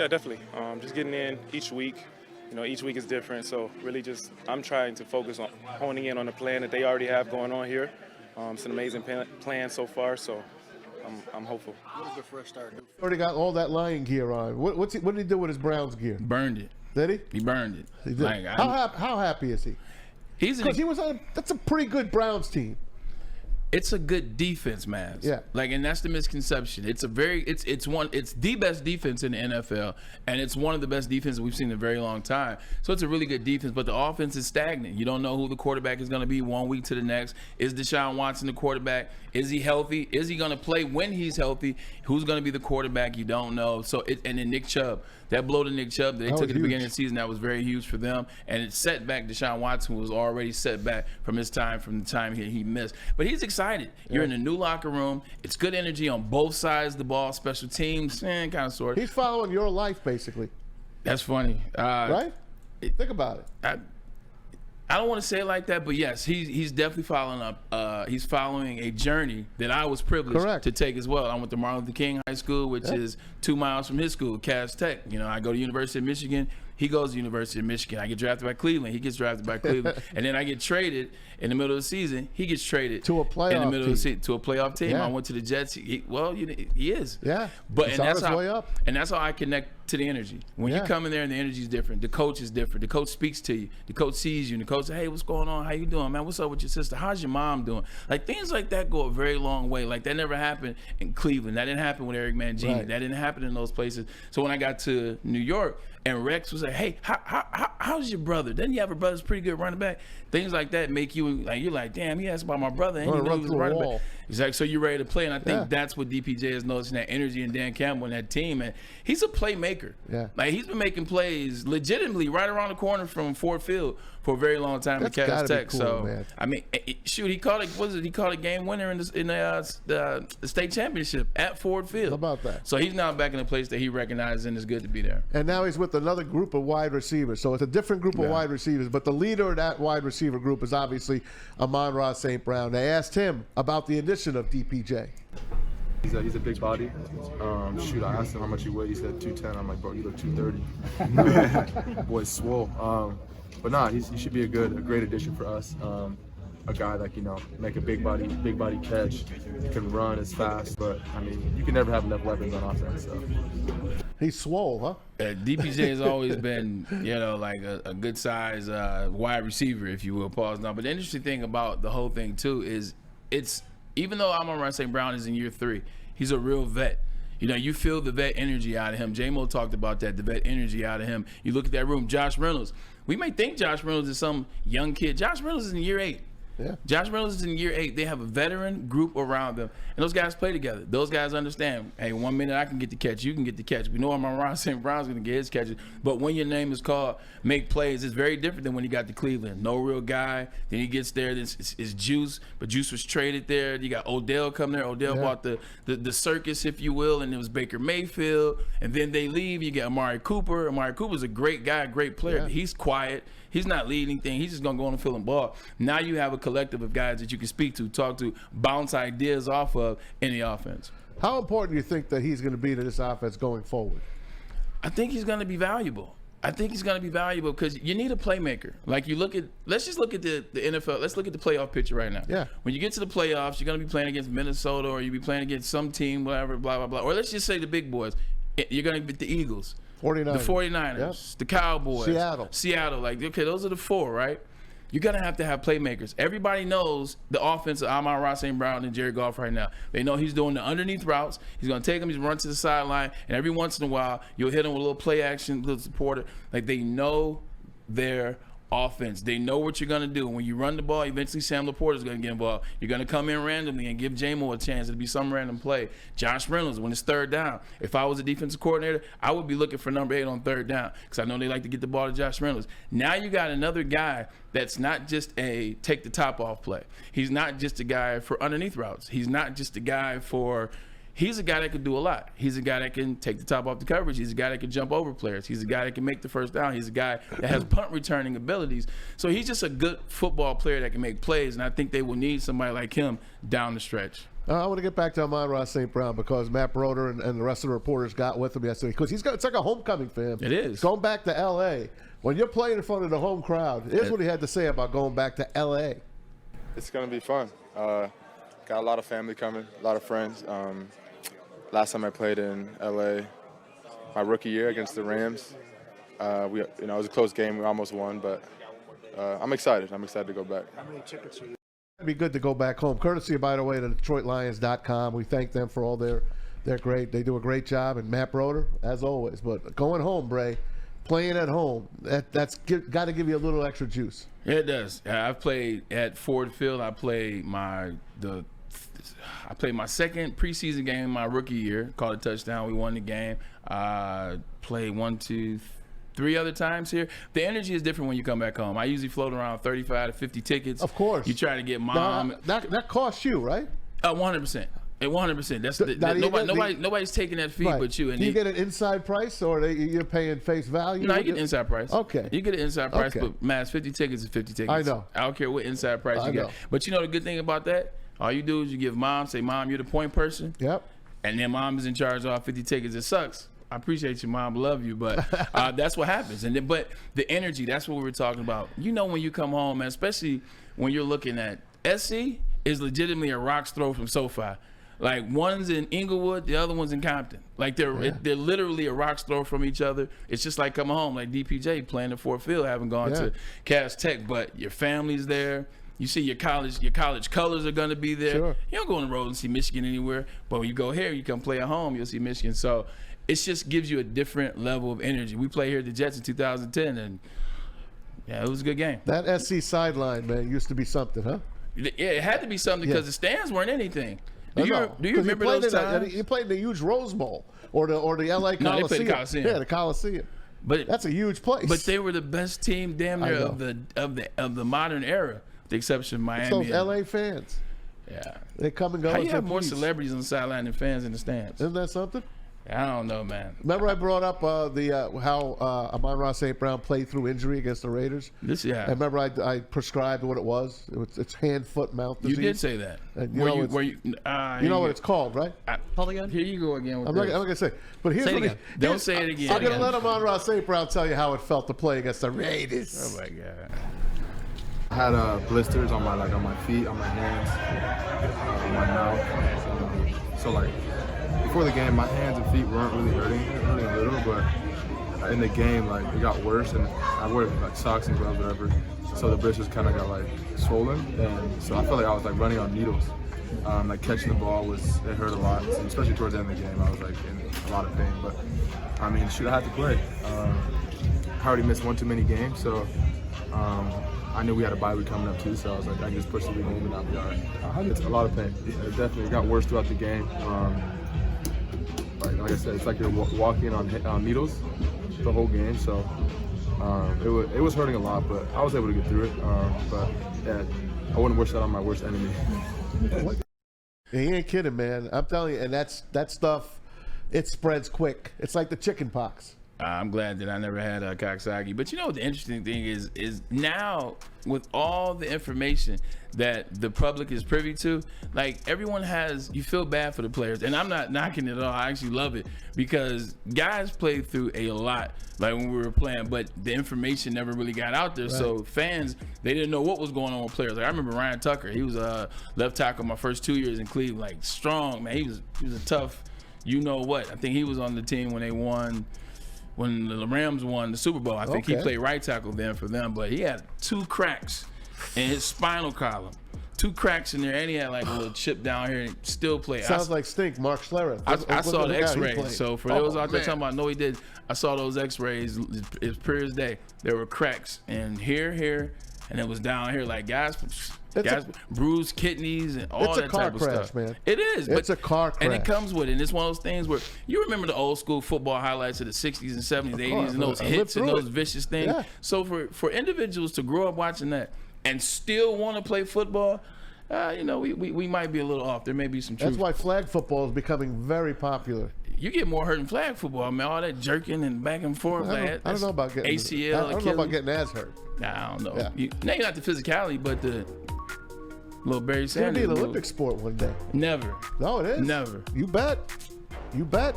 Yeah, definitely. Just getting in each week. Each week is different. So really I'm trying to focus on honing in on the plan that they already have going on here. It's an amazing plan so far, so I'm hopeful. What does the fresh start do? Already got all that Lion gear on. What did he do with his Browns gear? Burned it. Did he? He burned it. He did. Like, how happy is he? Because he was on. That's a pretty good Browns team. It's a good defense, man. Yeah. And that's the misconception. It's the best defense in the NFL, and it's one of the best defenses we've seen in a very long time. So it's a really good defense, but the offense is stagnant. You don't know who the quarterback is going to be one week to the next. Is Deshaun Watson the quarterback? Is he healthy? Is he going to play when he's healthy? Who's going to be the quarterback? You don't know. So and then Nick Chubb. That blow to Nick Chubb that they took at the beginning of the season, that was very huge for them. And it set back Deshaun Watson, who was already set back from the time he missed. But he's excited. Yeah. You're in a new locker room. It's good energy on both sides of the ball, special teams, kind of sort of. He's following your life, basically. That's funny. Right? Think about it. I don't want to say it like that, but yes, he's definitely following up. He's following a journey that I was privileged to take as well. I went to Martin Luther King High School, which is 2 miles from his school, Cass Tech. I go to University of Michigan. He goes to University of Michigan. I get drafted by Cleveland. He gets drafted by Cleveland. And then I get traded in the middle of the season. He gets traded to a playoff in the middle team. Of the season, to a playoff team. Yeah. I went to the Jets. He is. Yeah. But that's way up. And that's how I connect to the energy. When you come in there and the energy is different, the coach is different. The coach speaks to you. The coach sees you. And the coach says, hey, what's going on? How you doing, man? What's up with your sister? How's your mom doing? Like, things like that go a very long way. Like, that never happened in Cleveland. That didn't happen with Eric Mangini. Right. That didn't happen in those places. So when I got to New York, and Rex was like, hey, how's your brother? Doesn't you have a brother that's pretty good running back? Things like that make you, like, you're like, damn, he asked about my brother, and he knew he was running back. Exactly. So you're ready to play, and I think that's what DPJ is noticing, that energy in Dan Campbell and that team. And he's a playmaker. Yeah. Like, he's been making plays legitimately right around the corner from Ford Field for a very long time at Cass Tech. Cool, so, man. I mean, shoot, he called it, he called a game winner in the state championship at Ford Field. How about that? So he's now back in a place that he recognizes and is good to be there. And now he's with another group of wide receivers. So it's a different group of wide receivers, but the leader of that wide receiver group is obviously Amon-Ra St. Brown. They asked him about the addition of DPJ. He's a big body. Shoot, I asked him how much he weighed. He said 210. I'm like, bro, you look 230. Boy's swole. But nah, he should be a great addition for us. A guy that make a big body catch. He can run as fast, but I mean, you can never have enough weapons on offense. So. He's swole, huh? DPJ has always been, like a good size wide receiver, if you will. Pause now. But the interesting thing about the whole thing too is even though Amon-Ra St. Brown is in year 3, he's a real vet. You feel the vet energy out of him. J-Mo talked about that, the vet energy out of him. You look at that room, Josh Reynolds. We may think Josh Reynolds is some young kid. Josh Reynolds is in year 8. Yeah. Josh Reynolds is in year 8. They have a veteran group around them, and those guys play together. Those guys understand, hey, 1 minute I can get the catch, you can get the catch. We know Amon-Ra St. Brown's going to get his catches, but when your name is called, make plays, it's very different than when he got to Cleveland. No real guy. Then he gets there, it's Juice, but Juice was traded there. You got Odell come there. Odell bought the circus, if you will, and it was Baker Mayfield, and then they leave. You get Amari Cooper. Amari Cooper's a great guy, great player. But he's quiet. He's not leading anything. He's just going to go on the field and ball. Now you have a collective of guys that you can speak to, talk to, bounce ideas off of in the offense. How important do you think that he's going to be to this offense going forward? I think he's going to be valuable. Because you need a playmaker. Like, let's just look at the NFL. Let's look at the playoff picture right now. Yeah. When you get to the playoffs, you're going to be playing against Minnesota, or you'll be playing against some team, whatever, blah, blah, blah. Or let's just say the big boys. You're going to beat the Eagles. 49ers. The 49ers, the Cowboys, Seattle. Like, okay, those are the 4, right? You're going to have playmakers. Everybody knows the offense of Amon-Ra St. Brown and Jared Goff right now. They know he's doing the underneath routes. He's going to take them, he's run to the sideline, and every once in a while, you'll hit him with a little play action, little supporter. Like, they know their offense. They know what you're going to do. When you run the ball, eventually Sam Laporta's going to get involved. You're going to come in randomly and give J-Mo a chance. It'll be some random play. Josh Reynolds, when it's 3rd down, if I was a defensive coordinator, I would be looking for number 8 on 3rd down, because I know they like to get the ball to Josh Reynolds. Now you got another guy that's not just a take the top off play. He's not just a guy for underneath routes. He's not just a guy for He's a guy that can do a lot. He's a guy that can take the top off the coverage. He's a guy that can jump over players. He's a guy that can make the first down. He's a guy that has punt returning abilities. So he's just a good football player that can make plays, and I think they will need somebody like him down the stretch. I want to get back to Amon-Ra St. Brown because Matt Broder and the rest of the reporters got with him yesterday because it's like a homecoming for him. It is. Going back to L.A. When you're playing in front of the home crowd, here's what he had to say about going back to L.A. It's going to be fun. Got a lot of family coming, a lot of friends. Last time I played in L.A., my rookie year against the Rams, it was a close game. We almost won, but I'm excited. I'm excited to go back. How many tickets are you? It'd be good to go back home. Courtesy, by the way, to DetroitLions.com. We thank them for all they're great. They do a great job, and Matt Broder, as always. But going home, Bray, playing at home, that's got to give you a little extra juice. Yeah, it does. I've played at Ford Field. I played my second preseason game in my rookie year. Caught a touchdown. We won the game. Played 1, 2, 3 other times here. The energy is different when you come back home. I usually float around 35 to 50 tickets. Of course. You try to get mom. That costs you, right? 100%. 100%. Nobody's taking that fee but you. And do you get an inside price, or you're paying face value? No, you get an inside price. Okay. You get an inside price, Okay. but Mass, 50 tickets is 50 tickets. I know. I don't care what inside price you know. get. But you know the good thing about that? All you do is you give mom, say, Mom, you're the point person. Yep. And then mom is in charge of all 50 tickets. It sucks. I appreciate you, Mom. Love you, but that's what happens. And then, but the energy, that's what we were talking about. You know, when you come home, man, especially when you're looking at SC is legitimately a rock's throw from SoFi. Like one's in Inglewood, the other one's in Compton. Like they're literally a rock's throw from each other. It's just like coming home, like DPJ playing at Fort Field, haven't gone to Cass Tech, but your family's there. You see your college colors are going to be there. Sure. You don't go on the road and see Michigan anywhere, but when you go here, you come play at home, you'll see Michigan. So it just gives you a different level of energy. We played here at the Jets in 2010, and yeah, it was a good game. That SC sideline, man, used to be something, huh? Yeah, it had to be something because the stands weren't anything. Do you 'Cause remember those times? You played in the huge Rose Bowl or the LA Coliseum. No, they played the Coliseum. Yeah, the Coliseum. But that's a huge place. But they were the best team damn near of the modern era, with the exception of Miami. It's those LA fans. Yeah. They come and go. How you have more celebrities on the sideline than fans in the stands? Isn't that something? I don't know, man. Remember I brought up how Amon-Ra St. Brown played through injury against the Raiders? And remember I prescribed what it was. It's hand-foot mouth disease. You did say that. And you know what it's called, right? Hold again. Here you go again. I'm not going to say. But here's what Don't say it again. I'm going to let Amon-Ra St. Brown tell you how it felt to play against the Raiders. Oh my God. I had blisters on my feet, on my hands, on my mouth. So like before the game, my hands and feet weren't really hurting, hurting a little, but in the game, like it got worse, and I wore like socks and gloves, whatever. So the blisters kind of got like swollen, and so I felt like I was like running on needles. Like catching the ball it hurt a lot, so especially towards the end of the game. I was like in a lot of pain, but I mean, shoot, I had to play. I already missed one too many games, so I knew we had a bye week coming up too, so I was like, I can just push the game and I'll be all right. It's a lot of pain. It definitely got worse throughout the game. Like I said, it's like you're walking on needles the whole game, so it was hurting a lot, but I was able to get through it. But yeah, I wouldn't wish that on my worst enemy. Yeah, he ain't kidding, man. I'm telling you, and that stuff, it spreads quick. It's like the chicken pox. I'm glad that I never had a Coxsackie. But you know what the interesting thing is now with all the information that the public is privy to, like everyone you feel bad for the players. And I'm not knocking it at all. I actually love it because guys played through a lot, like when we were playing, but the information never really got out there. Right. So fans, they didn't know what was going on with players. Like I remember Ryan Tucker, he was a left tackle my first 2 years in Cleveland, like strong, man. He was a tough, you know what. I think he was on the team when the Rams won the Super Bowl. I think he played right tackle then for them, but he had 2 cracks in his spinal column. 2 cracks in there, and he had like a little chip down here and still played. Sounds like stink, Mark Schlereth. I saw the x-rays. So for those out there talking about, no, he did. I saw those x-rays. It's clear as day. There were cracks in here, and it was down here. Like guys bruised kidneys and all that type of stuff. Man. It is. It's a car crash. And it comes with it. And it's one of those things where you remember the old school football highlights of the 60s and 70s, 80s, and those hits and those vicious things. Yeah. So for individuals to grow up watching that and still want to play football, we might be a little off. There may be some truth. That's why flag football is becoming very popular. You get more hurt in flag football, man. All that jerking and back and forth. I don't know about getting ACL. I don't know about getting as hurt. Nah, I don't know. Yeah. Now you're not the physicality, but Little Barry It's gonna be Sanders. an move. Olympic sport one day. Never. No, it is. Never. You bet. You bet.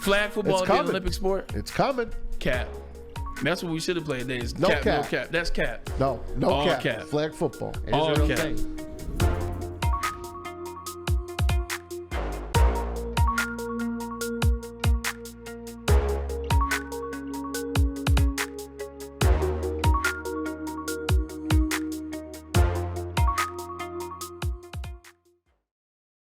Flag football It's is an coming. Olympic sport? It's coming. Cap. That's what we should have played today. Is No cap, no cap. cap. That's cap. No All cap. cap. Flag football. All Is it a real cap. thing?